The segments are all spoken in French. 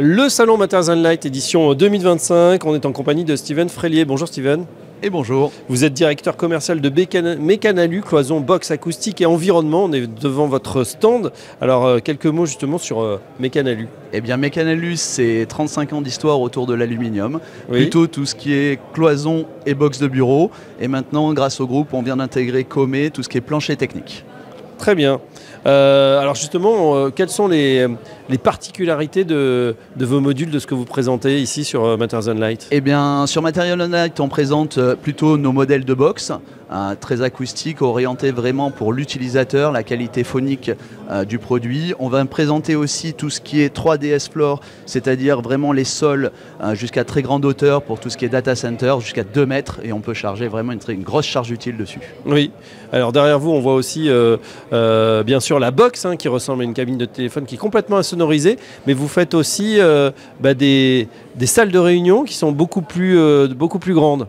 Le salon Matters & Light édition 2025, on est en compagnie de Steven Frélier. Bonjour Steven. Et bonjour. Vous êtes directeur commercial de Mécanalu, cloison, box, acoustique et environnement. On est devant votre stand. Alors quelques mots justement sur Mécanalu. Eh bien Mécanalu, c'est 35 ans d'histoire autour de l'aluminium. Oui. Plutôt tout ce qui est cloison et box de bureau. Et maintenant, grâce au groupe, on vient d'intégrer Comé, tout ce qui est plancher technique. Très bien. Alors justement, quelles sont les particularités de vos modules, de ce que vous présentez ici sur Matters & Light? Eh bien, sur Matters & Light, on présente plutôt nos modèles de box, très acoustiques, orientés vraiment pour l'utilisateur, la qualité phonique du produit. On va présenter aussi tout ce qui est 3DS Floor, c'est-à-dire vraiment les sols jusqu'à très grande hauteur pour tout ce qui est data center, jusqu'à 2 mètres, et on peut charger vraiment une grosse charge utile dessus. Oui, alors derrière vous, on voit aussi bien sûr la box qui ressemble à une cabine de téléphone qui est complètement insonorisée, mais vous faites aussi des salles de réunion qui sont beaucoup plus grandes.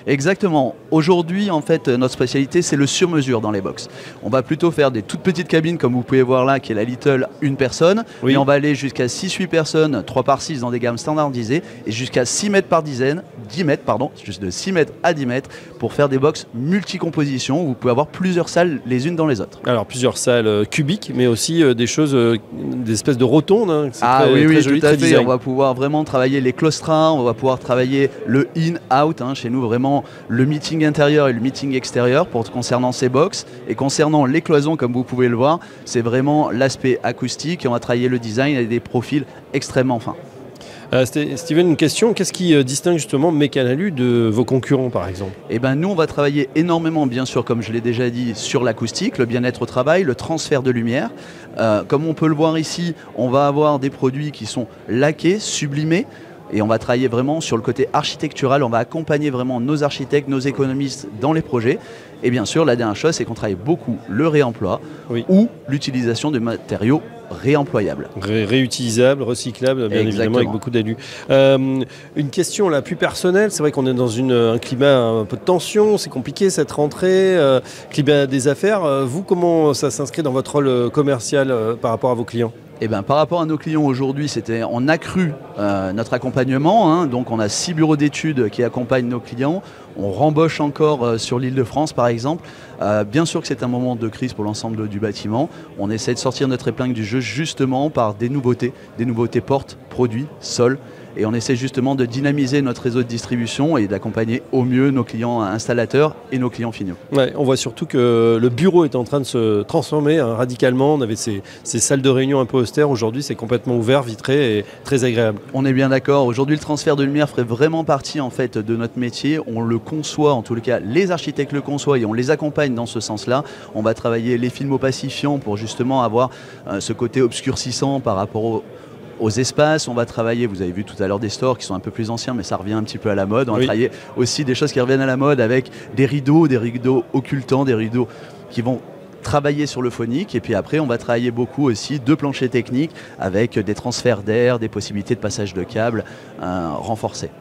Exactement. Aujourd'hui, en fait, notre spécialité, c'est le sur-mesure dans les box. On va plutôt faire des toutes petites cabines, comme vous pouvez voir là, qui est la Little, une personne. Oui. Et on va aller jusqu'à 6-8 personnes, 3 par 6 dans des gammes standardisées, et jusqu'à 6 mètres par dizaine, 10 mètres, pardon, juste de 6 mètres à 10 mètres, pour faire des box multi-compositions, où vous pouvez avoir plusieurs salles les unes dans les autres. Alors, plusieurs salles cubiques, mais aussi des choses, des espèces de rotondes. Oui, très joli, tout à très fait. design. On va pouvoir vraiment travailler les claustras, on va pouvoir travailler le in-out, chez nous, vraiment le meeting intérieur et le meeting extérieur concernant ces box. Et concernant les cloisons, comme vous pouvez le voir, c'est vraiment l'aspect acoustique et on va travailler le design avec des profils extrêmement fins. Steven, une question, qu'est-ce qui distingue justement Mécanalu de vos concurrents par exemple? Eh ben, nous, on va travailler énormément, bien sûr, comme je l'ai déjà dit, sur l'acoustique, le bien-être au travail, le transfert de lumière. Comme on peut le voir ici, on va avoir des produits qui sont laqués, sublimés. Et on va travailler vraiment sur le côté architectural, on va accompagner vraiment nos architectes, nos économistes dans les projets. Et bien sûr, la dernière chose, c'est qu'on travaille beaucoup le réemploi ou l'utilisation de matériaux réemployables. Réutilisables, recyclables, bien évidemment, avec beaucoup d'alu. Une question la plus personnelle, c'est vrai qu'on est dans un climat un peu de tension, c'est compliqué cette rentrée, climat des affaires. Vous, comment ça s'inscrit dans votre rôle commercial par rapport à vos clients? Eh ben, par rapport à nos clients aujourd'hui, on a accru notre accompagnement. Donc on a 6 bureaux d'études qui accompagnent nos clients. On rembauche encore sur l'Île-de-France par exemple. Bien sûr que c'est un moment de crise pour l'ensemble du bâtiment. On essaie de sortir notre épingle du jeu justement par des nouveautés portes, produits, sols. Et on essaie justement de dynamiser notre réseau de distribution et d'accompagner au mieux nos clients installateurs et nos clients finaux. Ouais, on voit surtout que le bureau est en train de se transformer radicalement. On avait ces salles de réunion un peu austères. Aujourd'hui, c'est complètement ouvert, vitré et très agréable. On est bien d'accord. Aujourd'hui, le transfert de lumière ferait vraiment partie en fait de notre métier. On le conçoit, en tous les cas, les architectes le conçoivent et on les accompagne dans ce sens-là. On va travailler les films opacifiants pour justement avoir ce côté obscurcissant par rapport aux espaces. On va travailler, vous avez vu tout à l'heure des stores qui sont un peu plus anciens, mais ça revient un petit peu à la mode. On va travailler aussi des choses qui reviennent à la mode avec des rideaux occultants, des rideaux qui vont travailler sur le phonique. Et puis après, on va travailler beaucoup aussi de planchers techniques avec des transferts d'air, des possibilités de passage de câbles renforcées.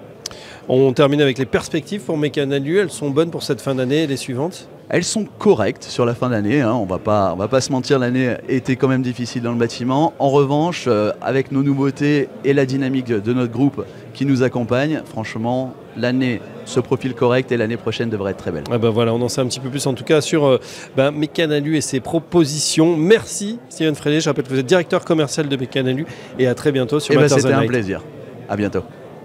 On termine avec les perspectives pour Mécanalu. Elles sont bonnes pour cette fin d'année et les suivantes? Elles sont correctes sur la fin d'année, on va pas se mentir, l'année était quand même difficile dans le bâtiment. En revanche, avec nos nouveautés et la dynamique de notre groupe qui nous accompagne, franchement, l'année se profile correcte et l'année prochaine devrait être très belle. Ah ben voilà, on en sait un petit peu plus en tout cas sur Mécanalu et ses propositions. Merci Steven Frélier, je rappelle que vous êtes directeur commercial de Mécanalu et à très bientôt sur Matters & Light. C'était un plaisir, à bientôt.